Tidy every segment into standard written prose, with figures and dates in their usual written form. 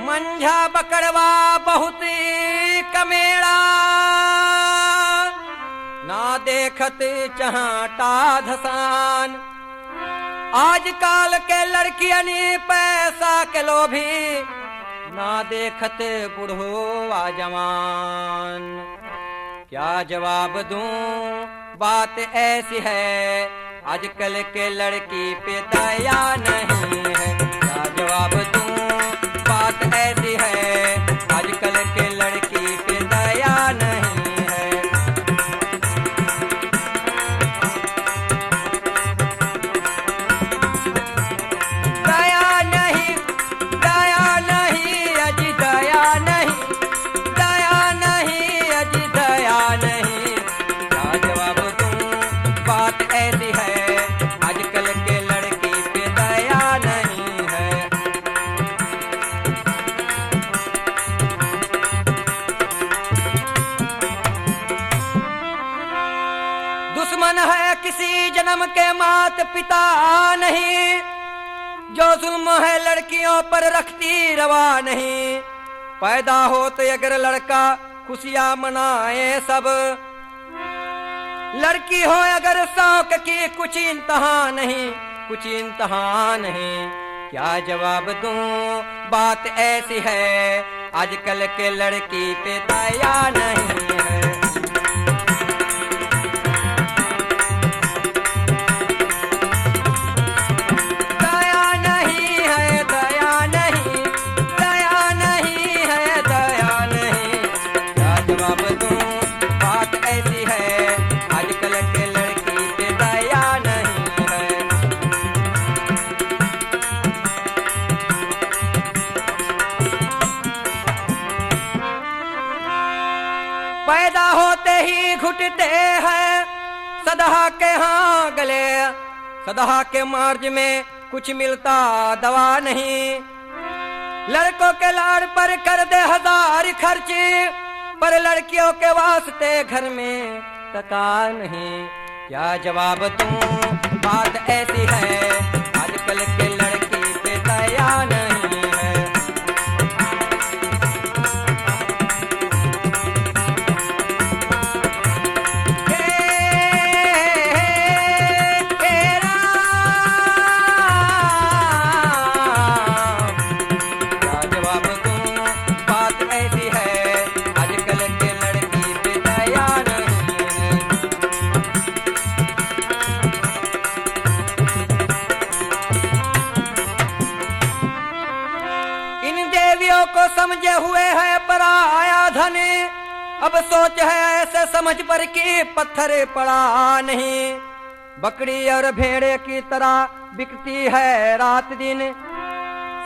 मंझा बकड़वा बहुत कमेड़ा, ना देखत चहाटा धसान। आजकल के लड़कियनी पैसा के लोभी, ना देखत बूढ़ो आ जवान। क्या जवाब दूं, बात ऐसी है, आजकल के लड़की पे दया नहीं है। क्या जवाब दूं, बात ऐसी है, आजकल के लड़की पे दया नहीं है। दया नहीं, दया नहीं, अजी दया नहीं, दया नहीं, अजी दया नहीं। क्या जवाब दूं, बात ऐसी है, आजकल के लड़की पे दया नहीं है। दुश्मन है किसी जन्म के मात पिता नहीं, जो जुल्म है लड़कियों पर रखती रवा नहीं। पैदा हो तो अगर लड़का खुशियां मनाए सब, लड़की हो अगर शौक की कुछ इंतहा नहीं, कुछ इंतहा नहीं। क्या जवाब दूं, बात ऐसी है, आजकल के लड़की पे दया नहीं है। दया नहीं है, दया नहीं, दया नहीं है, दया नहीं। क्या जवाब दूं, बात ऐसी है, आजकल के लड़की पे दया नहीं है। पैदा होते ही घुटते हैं सदा के हाँ गले, सदा के मार्ज में कुछ मिलता दवा नहीं। लड़कों के लाड़ पर कर दे हजार खर्च, पर लड़कियों के वास्ते घर में टका नहीं। क्या जवाब दूं, बात ऐसी है, आजकल के लड़की पे दया नहीं है। क्या जवाब दूं, बात ऐसी है, आजकल के लड़की पे दया नहीं है। इन देवियों को समझे हुए है पराया धन, अब सोच है ऐसे समझ पर कि पत्थर पड़ा नहीं। बकरी और भेड़े की तरह बिकती है रात दिन,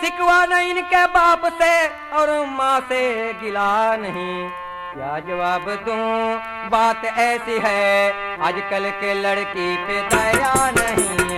सिकवा न इनके बाप से और माँ से गिला नहीं। क्या जवाब दूं, बात ऐसी है, आजकल के लड़की पे दया नहीं।